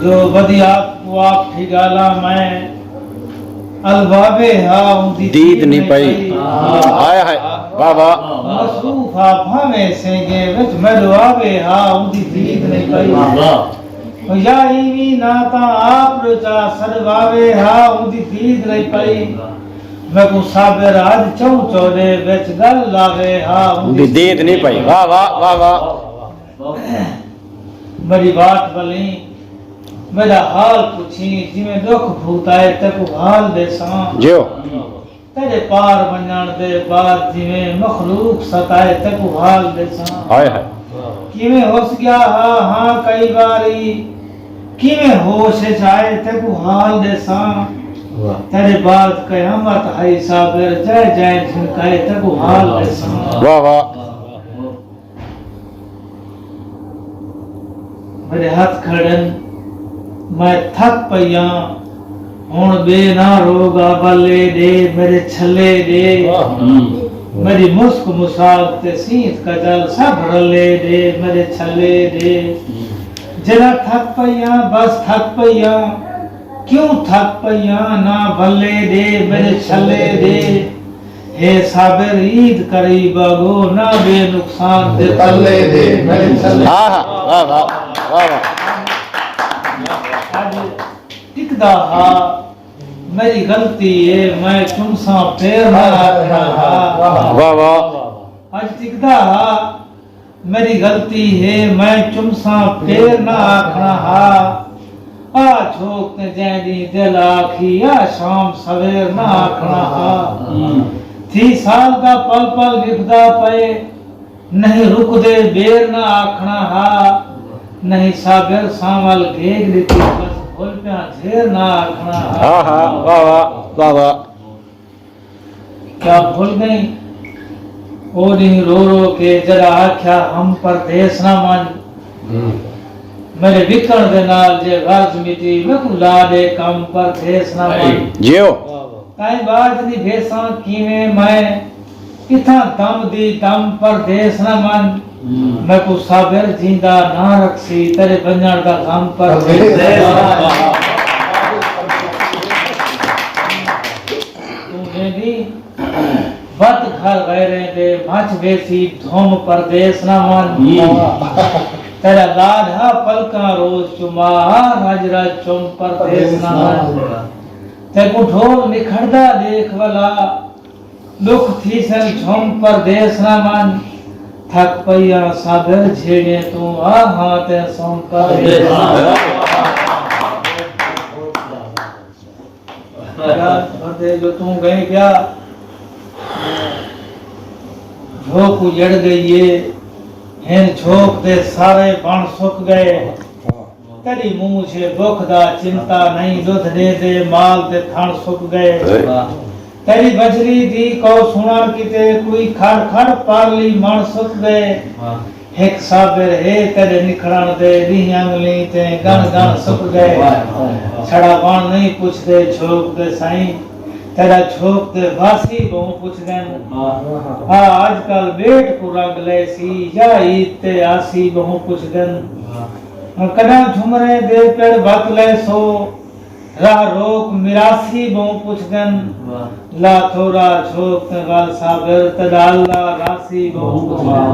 जो वधिया वाक ठिगाला मैं अलवावे हा उंदी दीद नहीं पाई हाय हाय वाह वाह मसरूफा भावे सेगे विच मरवावे हा उंदी दीद नहीं पाई या ईवी नाता आप रुचा सरवावे हा उंदी दीद नहीं पाई मैं को साबिर आज चौ चौदे विच गल लावे हा उंदी दीद नहीं पाई वाह वाह वाह वाह मेरी बात बली मेरा हाल पूछी जिमें दुख भूताए तेको हाल देसा जो तेरे पार वंजण दे बाद जिमें मखलूक सताए तेको हाल देसा हाय हाय किवें होश गया हां कई बारी किवें होश जाए तेको हाल देसा तेरे बाद कयामत है साबिर जय जय झिनकाए तेको हाल देसा वाह वाह मेरे हाथ खड़न मैं थक पईया हुण बे ना रोगा बल्ले दे मेरे छले दे मेरी मुस्क मुसाक ते सीत कजल सब रले दे मेरे छले दे जरा थक पईया बस थक पईया क्यों थक पईया ना बल्ले दे मेरे छले दे हे साबिर ईद करी बागो ना बे नुकसान दे तले दे मेरे छले हां हां वाह वाह वाह वाह आज टिकदा हा मेरी गलती है मैं तुमसा पैर ना आखना हा वाह वाह आज टिकदा हा मेरी गलती है मैं तुमसा पैर ना आखना हा आ छोक ते जैदी दिल आखी आ शाम सवेर ना आखना हा थी साल दा पल पल विपदा पे नहीं रुक दे बेर ना आखना हा नहीं साबिर सावल घेग लीती बस भूल पे झेर ना आखना हां हां वाह वाह वाह वाह क्या भूल गई ओ नहीं रो रो के जरा आख्या हम परदेस ना मन मेरे विकण दे नाल जे गर्ज मिटी मैं ला दे कम परदेस ना मन जियो काई बात नहीं भेसा कीवे मैं इथा दम दी दम परदेस ना मन मैं को साबिर जिंदा ना रखसी तेरे बंजण दा गम पर तूने दी बद घर गैरे दे मच बेसी धूम परदेस ना मन तेरा लाडा पलका रोज चुमा राज राज चुम परदेस ना मन ते को ढोल निखड़दा देख वाला दुख थी सन झुम परदेस ना मन थक पईया सागर छेड़े तू आ हाथ सोम पर जो तू गई क्या झोंक उजड़ गई है हैं झोंक दे सारे बण सुक गए तेरी मुंह से भुख दा चिंता नहीं दुध दे माल दे थण सुक गए तेरी बजरी दी को सुना किते कोई खड़ खड़ पारली मन सुक गए एक साबिर है तेरे निखड़न दे दियां अंगली ते गन गन सुक गए छड़ा बन नहीं पूछदे छोक दे साईं तेरा छोक दे वासी बहु पूछदन हां आजकल बेट को रंग लेसी या ईद ते आसी बहु पूछदन कदा झुमरे दे पेड़ बत ले सो राह रोक मिरासी बहु पूछदन ला थोड़ा छोक ते वाल साबिर तदाल्ला रासी बहु पूछदन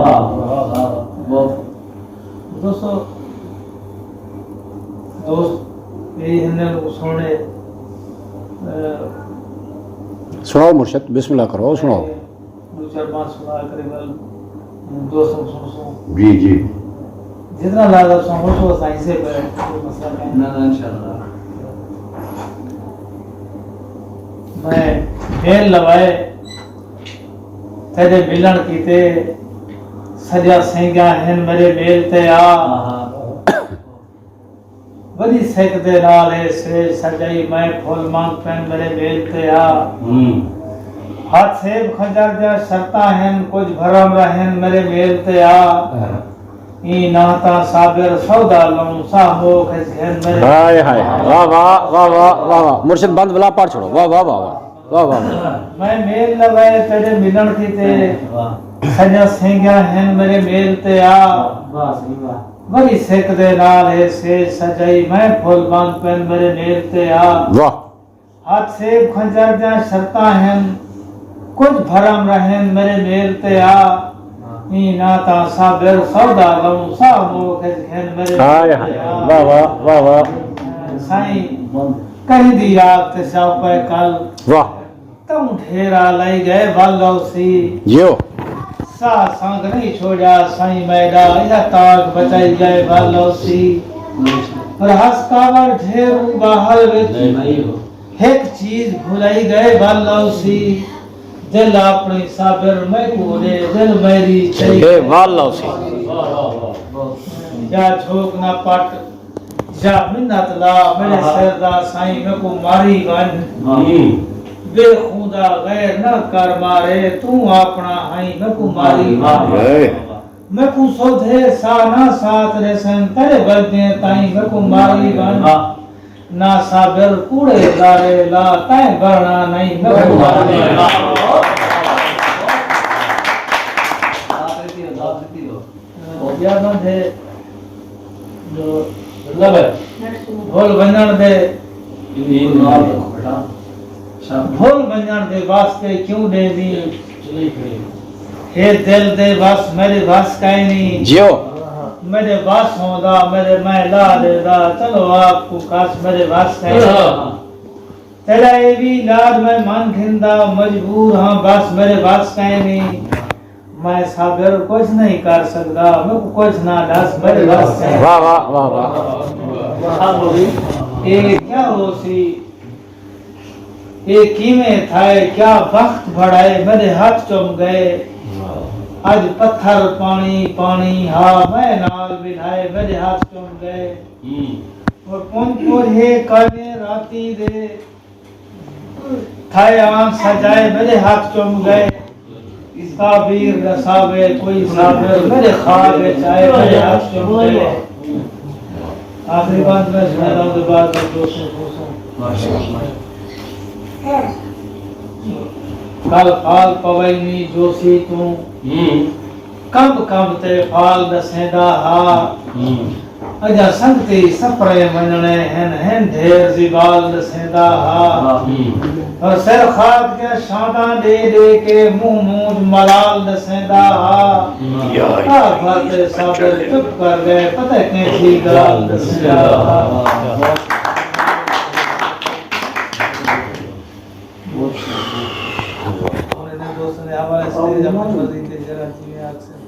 दोस्त ये हमने सुने सुनाओ मुर्शिद बिस्मिल्लाह करो सुनाओ दो चार बार सुना करेगा दोस्तों सुनो जी जी जितना लागा सुनो तो सही से पे मसला नहीं ना इंशाल्लाह मैं खेल लवाए तेरे मिलन कीते सजा सेंगा हैं मेरे मेल ते आ बड़ी सेक दे नाल है से सजाई मैं फूल मांग पेन मेरे मेल ते आ हाथ सेब खंजर जा शर्ता हैं कुछ भरम रहन मेरे मेल ते आ ई नाता साबिर सौदा लऊं साहो खस घेन मेरे हाय हाय वाह वाह वाह वाह वाह वाह मुर्शिद बंद बला पाठ छोड़ो वाह वाह वाह वाह वाह मैं मेल लगाए तेरे मिलन की ते सजा सेंगा हैं मेरे मेल ते आ बड़ी सिक दे नाल है सेज सजाई मैं फुल बंद पेन मेरे नेल ते आ वाह हाथ से खंजर जा शर्ता हैं कुछ भरम रहें मेरे मेल ते आ नी ना ता साबिर सौदा गम सा मोख घेन मेरे हाय मेल हाय ते आ। वाह वाह वाह वाह साईं कहीं दी याद ते सब पे कल वाह तुम ढेरा लाई गए बालो सी जियो सा संग नहीं छोड़ा साईं मैडा या ताक बचाई गए बालो सी और हस्कावर ढेरू बाहर विच एक चीज भुलाई गए बालो सी दिल अपनी साबिर मैं कोरे दिल मेरी चाहिए ए वाह लौसी या झोक ना पट या मिन्नत ला मेरे सरदा साईं मैं को मारी वन बेखुदा गैर न कर मारे तू अपना हाई मैं को मारी मैं को सोधे सा ना साथ रे सन तेरे बलदे ताई मैं को मारी वन ना साबिर कूड़े दारे ला तै बरना नहीं मैं को मारी या बंदे जो भोल बनण दे भोल बनण दे वास्ते क्यों दे दी हे दिल दे बस मेरे बस काई नहीं जियो मेरे बस होदा मेरे मैं ला देदा चलो आपको काश मेरे बस काई नहीं तेरा ये भी लाड मैं मन खिंदा मजबूर हाँ बस मेरे बस काई नहीं मैं साबिर कुछ नहीं कर सकता मैं कुछ ना दस मेरे बस काई वाह वाह वाह वाह ये क्या हो सी ये कीमें थाए क्या वक्त बढ़ाए मेरे हाथ चुम गए आज पत्थर पानी पानी हा मैं नाल बिठाए मेरे हाथ चुम गए और पुंजपुर हे काले राती दे थाए आंख सजाए मेरे हाथ चुम गए इसका वीर रसावे कोई साबिर मेरे ख्वाब चाहे मेरे हाथ चुम गए आखिरी बात मैं सुना रहा हूँ बाद में दोस्तों कल फाल पवैनी जोशी तू कब कब ते फाल दसेदा हा अजा संगती सपरे मनने हैं ढेर जिबाल दसेदा हा और सिर खाद के शादा दे दे के मुंह मूंज मलाल दसेदा हा आ भरते साबिर चुप कर गए पता कैसी गाल दसेदा हा दोस्तों ने हमारे शरीर जमा कर दी थी जरा जी में आग से